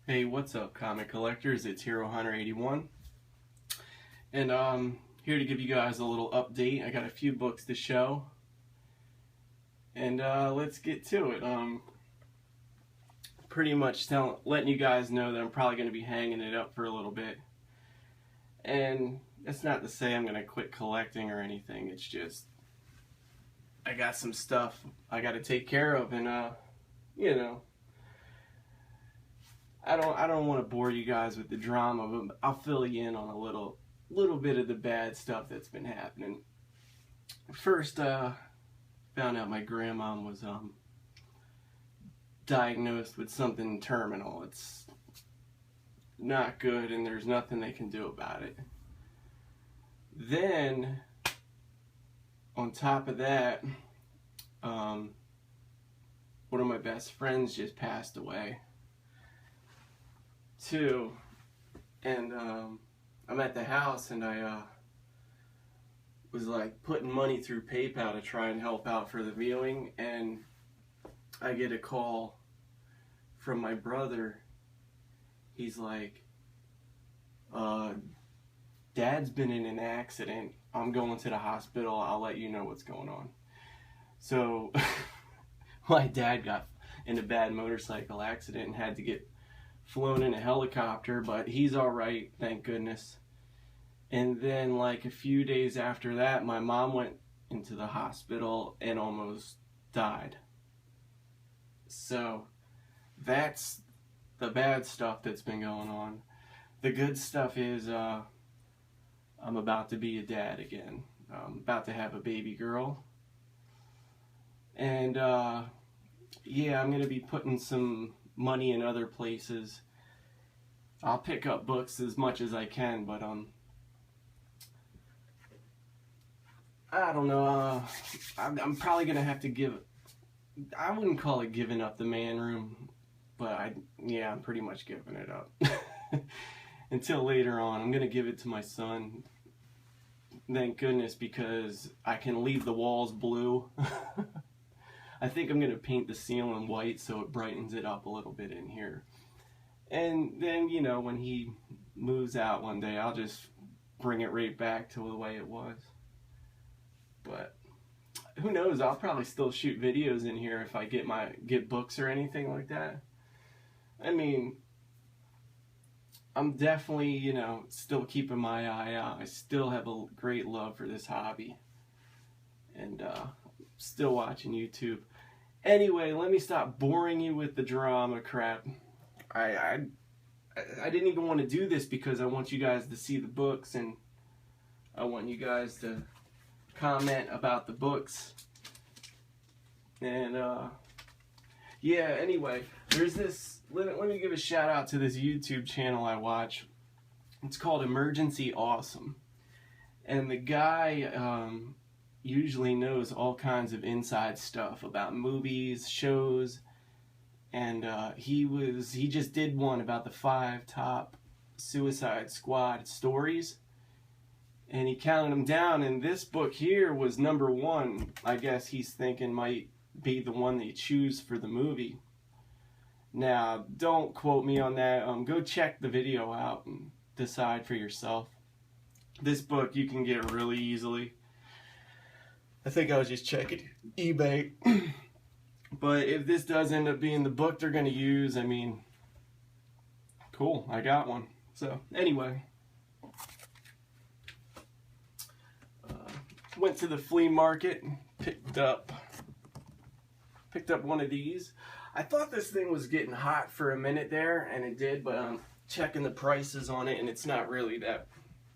Hey, what's up, comic collectors? It's Hero Hunter 81, and here to give you guys a little update. I got a few books to show, and let's get to it. Pretty much letting you guys know that I'm probably going to be hanging it up for a little bit, and that's not to say I'm going to quit collecting or anything. It's just I got some stuff I got to take care of, and you know. I don't want to bore you guys with the drama, but I'll fill you in on a little bit of the bad stuff that's been happening. First, found out my grandma was diagnosed with something terminal. It's not good, and there's nothing they can do about it. Then, on top of that, one of my best friends just passed away too, and I'm at the house, and I was like putting money through PayPal to try and help out for the viewing, and I get a call from my brother. He's like, Dad's been in an accident. I'm going to the hospital. I'll let you know what's going on. So my dad got in a bad motorcycle accident and had to get flown in a helicopter, but he's all right, thank goodness. And then like a few days after that, my mom went into the hospital and almost died. So that's the bad stuff that's been going on. The good stuff is I'm about to be a dad again. I'm about to have a baby girl, and yeah, I'm gonna be putting some money in other places. I'll pick up books as much as I can, but I don't know. I'm probably gonna have to I wouldn't call it giving up the man room, but yeah, I'm pretty much giving it up until later on. I'm gonna give it to my son. Thank goodness, because I can leave the walls blue. I think I'm going to paint the ceiling white so it brightens it up a little bit in here. And then, you know, when he moves out one day, I'll just bring it right back to the way it was. But who knows, I'll probably still shoot videos in here if I get books or anything like that. I mean, I'm definitely, you know, still keeping my eye out. I still have a great love for this hobby. And still watching YouTube. Anyway, let me stop boring you with the drama crap. I didn't even want to do this because I want you guys to see the books, and I want you guys to comment about the books. And yeah, anyway, there's this, let me give a shout out to this YouTube channel I watch. It's called Emergency Awesome. And the guy usually knows all kinds of inside stuff about movies, shows, and he just did one about the 5 top Suicide Squad stories, and he counted them down, and this book here was number 1. I guess he's thinking might be the one they choose for the movie. Now, don't quote me on that. Go check the video out and decide for yourself. This book you can get really easily. I think I was just checking eBay. But if this does end up being the book they're going to use, I mean, cool, I got one. So, anyway. Went to the flea market, picked up one of these. I thought this thing was getting hot for a minute there, and it did, but I'm checking the prices on it, and it's not really that,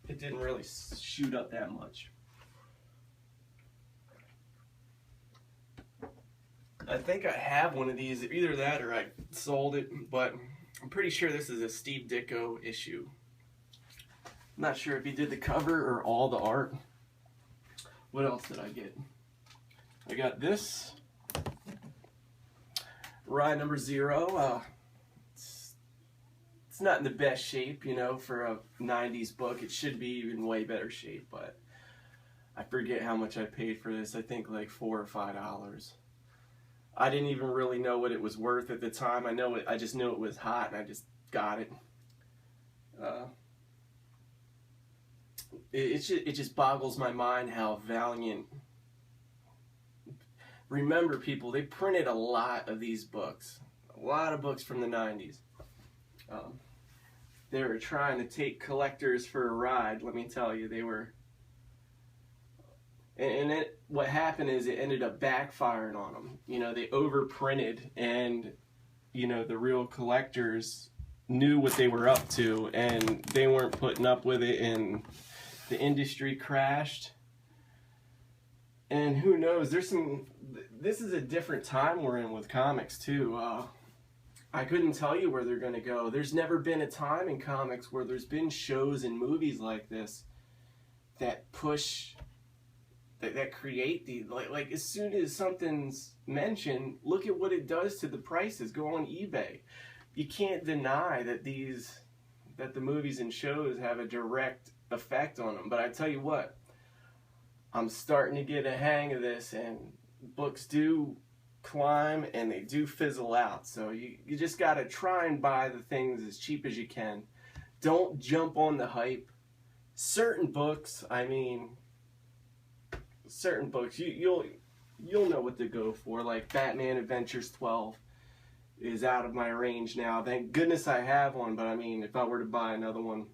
it didn't really shoot up that much. I think I have one of these, either that or I sold it, but I'm pretty sure this is a Steve Ditko issue. I'm not sure if he did the cover or all the art. What else did I get? I got this, Ride Number 0. It's not in the best shape, you know, for a 90s book. It should be in way better shape, but I forget how much I paid for this. I think like $4 or $5. I didn't even really know what it was worth at the time. I just knew it was hot, and I just got it. It just boggles my mind how Valiant. Remember, people, they printed a lot of these books, a lot of books from the 90s. They were trying to take collectors for a ride. Let me tell you, they were. And what happened is it ended up backfiring on them. You know, they overprinted, and you know, the real collectors knew what they were up to, and they weren't putting up with it, and the industry crashed. And who knows, this is a different time we're in with comics too. I couldn't tell you where they're going to go. There's never been a time in comics where there's been shows and movies like this that push, that create the, like as soon as something's mentioned, look at what it does to the prices. Go on eBay. You can't deny that the movies and shows have a direct effect on them. But I tell you what, I'm starting to get a hang of this, and books do climb and they do fizzle out. So you just got to try and buy the things as cheap as you can. Don't jump on the hype. Certain books, I mean, certain books, you'll know what to go for. Like Batman Adventures 12 is out of my range now. Thank goodness I have one, but I mean, if I were to buy another one,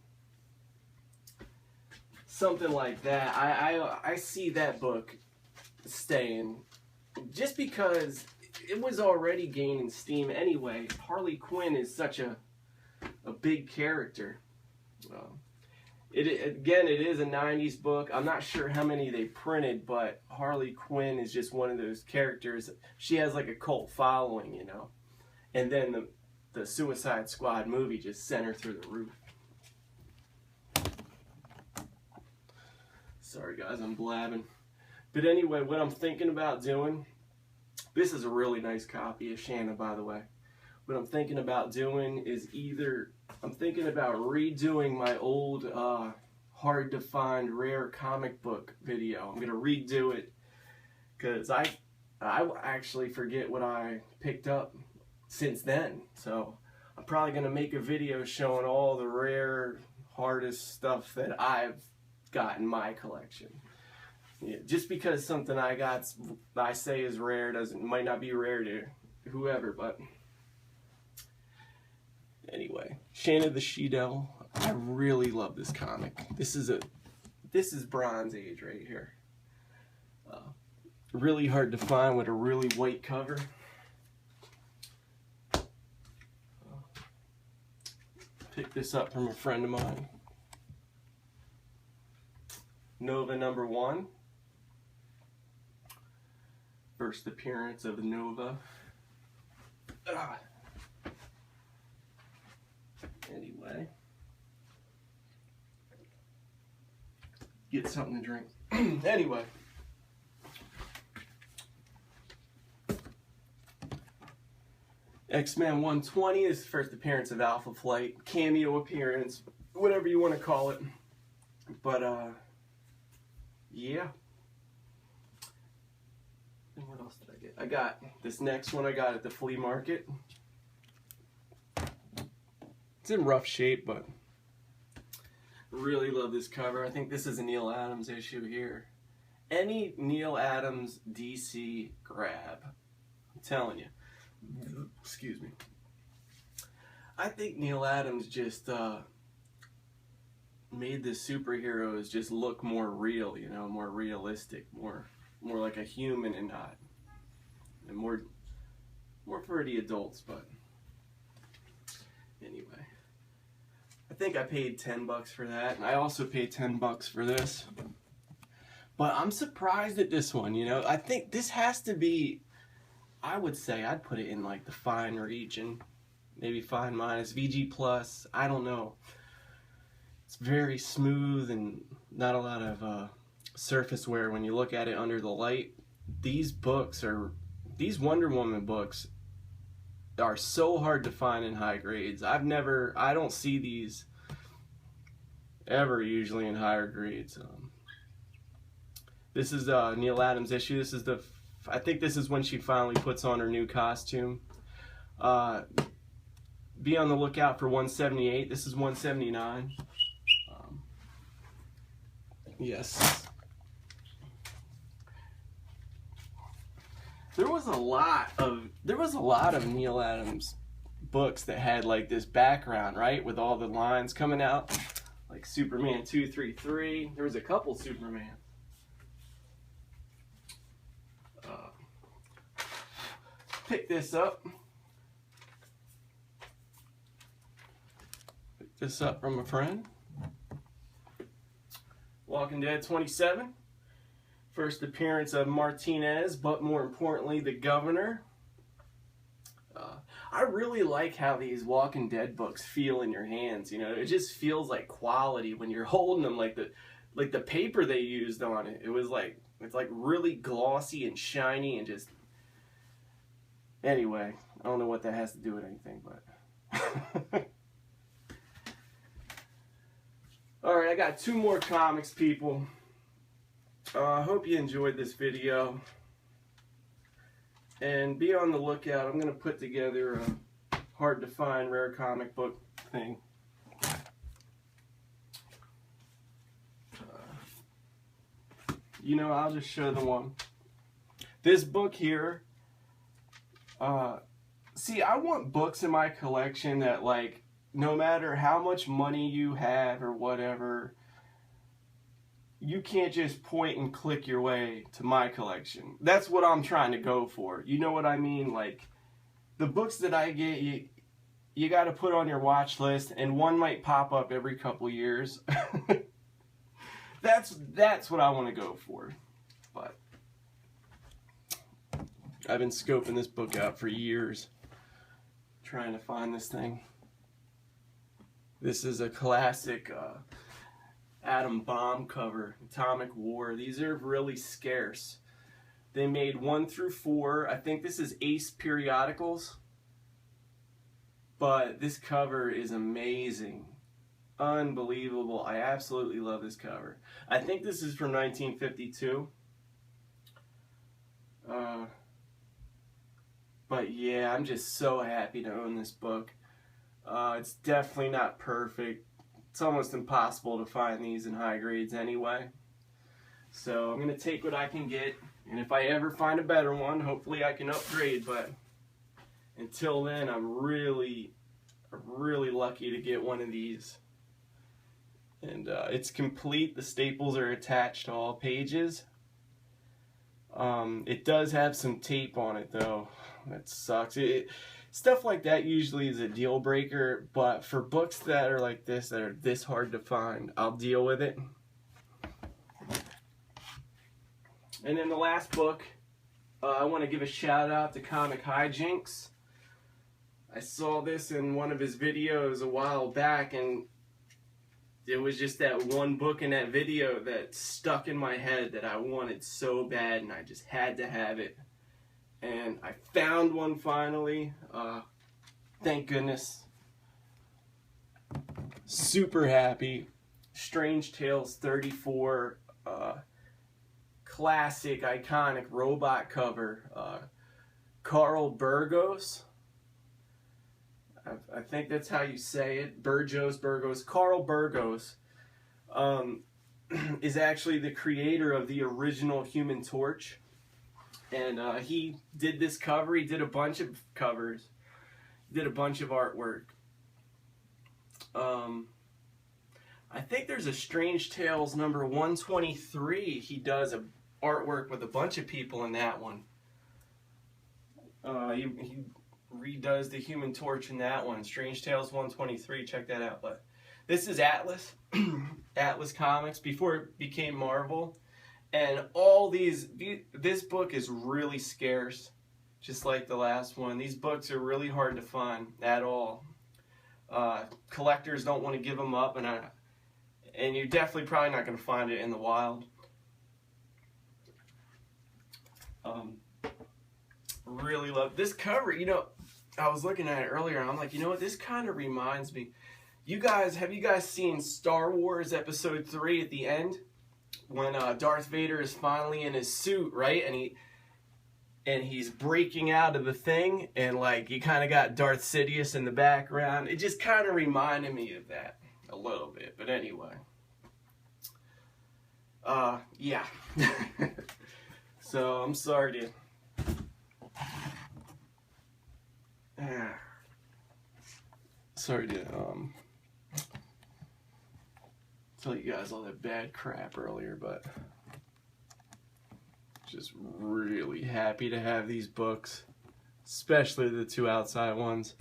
something like that, I see that book staying, just because it was already gaining steam anyway. Harley Quinn is such a big character. It is a 90s book. I'm not sure how many they printed, but Harley Quinn is just one of those characters. She has like a cult following, you know. And then the Suicide Squad movie just sent her through the roof. Sorry guys, I'm blabbing. But anyway, what I'm thinking about doing, this is a really nice copy of Shanna, by the way. What I'm thinking about doing is I'm thinking about redoing my old hard to find rare comic book video. I'm going to redo it because I actually forget what I picked up since then. So I'm probably going to make a video showing all the rare, hardest stuff that I've got in my collection. Yeah, just because something I say is rare might not be rare to whoever, but anyway, Shanna the She-Devil. I really love this comic. This is Bronze Age right here. Really hard to find with a really white cover. Picked this up from a friend of mine. Nova #1. First appearance of Nova. Anyway. Get something to drink. Anyway. X-Men 120 is the first appearance of Alpha Flight. Cameo appearance. Whatever you want to call it. But, yeah. And what else did I get? I got this next one I got at the flea market. It's in rough shape, but really love this cover. I think this is a Neil Adams issue here. Any Neil Adams DC grab. I'm telling you. Excuse me. I think Neil Adams just made the superheroes just look more real, you know, more realistic, more like a human, and more for the adults. But anyway, I think I paid $10 for that, and I also paid $10 for this. But I'm surprised at this one, you know. I think this has to be, I would say I'd put it in like the fine region, maybe fine minus, VG plus, I don't know. It's very smooth and not a lot of surface wear when you look at it under the light. These Wonder Woman books are so hard to find in high grades. I don't see these ever usually in higher grades. This is Neil Adams issue. This is I think this is when she finally puts on her new costume. be on the lookout for 178. This is 179. Yes. There was a lot of Neil Adams books that had like this background, right, with all the lines coming out, like Superman 233. There was a couple Superman. Pick this up. Pick this up from a friend. Walking Dead 27. First appearance of Martinez, but more importantly, the Governor. I really like how these Walking Dead books feel in your hands. You know, it just feels like quality when you're holding them. Like the paper they used on it. It's like really glossy and shiny and just. Anyway, I don't know what that has to do with anything, but. Alright, I got 2 more comics, people. I hope you enjoyed this video. And be on the lookout. I'm going to put together a hard to find rare comic book thing. You know, I'll just show the one. This book here. See, I want books in my collection that, like, no matter how much money you have or whatever, you can't just point and click your way to my collection. That's what I'm trying to go for. You know what I mean? Like, the books that I get, you got to put on your watch list, and one might pop up every couple years. That's what I want to go for. But I've been scoping this book out for years, trying to find this thing. This is a classic atom bomb cover, Atomic War. These are really scarce. They made 1 through 4. I think this is Ace Periodicals. But this cover is amazing. Unbelievable. I absolutely love this cover. I think this is from 1952. But yeah, I'm just so happy to own this book. It's definitely not perfect. It's almost impossible to find these in high grades anyway. So I'm going to take what I can get. And if I ever find a better one, hopefully I can upgrade. But until then, I'm really lucky to get one of these. And it's complete. The staples are attached to all pages. It does have some tape on it though. That sucks. Stuff like that usually is a deal breaker, but for books that are like this, that are this hard to find, I'll deal with it. And then the last book, I want to give a shout out to Comic Hijinks. I saw this in one of his videos a while back, and it was just that one book in that video that stuck in my head that I wanted so bad, and I just had to have it. And I found one finally. Thank goodness. Super happy. Strange Tales 34. Classic, iconic robot cover. Carl Burgos. I think that's how you say it. Burgos. Carl Burgos is actually the creator of the original Human Torch. And he did this cover. He did a bunch of covers. Did a bunch of artwork. I think there's a Strange Tales number 123. He does a artwork with a bunch of people in that one. He redoes the Human Torch in that one. Strange Tales 123. Check that out. But this is Atlas. Atlas Comics before it became Marvel. And all this book is really scarce, just like the last one. These books are really hard to find at all. Collectors don't want to give them up, and you're definitely probably not going to find it in the wild. Really love this cover. You know, I was looking at it earlier, and I'm like, you know what? This kind of reminds me. Have you guys seen Star Wars Episode 3 at the end? When Darth Vader is finally in his suit, right? And and he's breaking out of the thing, and like you kind of got Darth Sidious in the background. It just kind of reminded me of that a little bit. But anyway, yeah. So I'm sorry to tell you guys all that bad crap earlier, but just really happy to have these books, especially the two outside ones.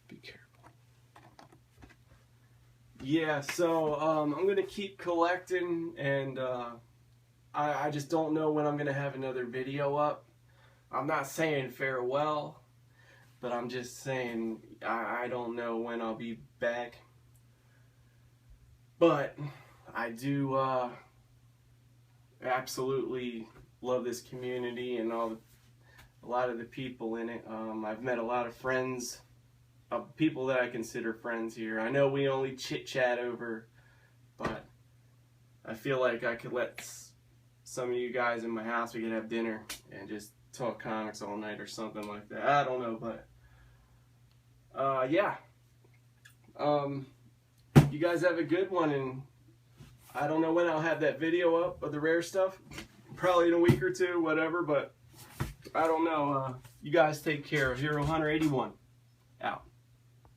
Be careful. Yeah, so I'm gonna keep collecting, and I just don't know when I'm gonna have another video up. I'm not saying farewell, but I'm just saying I don't know when I'll be back. But I do absolutely love this community and a lot of the people in it. I've met a lot of friends, people that I consider friends here. I know we only chit-chat over, but I feel like I could let some of you guys in my house, we could have dinner and just talk comics all night or something like that. I don't know, but yeah. You guys have a good one, and I don't know when I'll have that video up of the rare stuff. Probably in a week or two, whatever, but I don't know. You guys take care. Hero Hunter 81 out.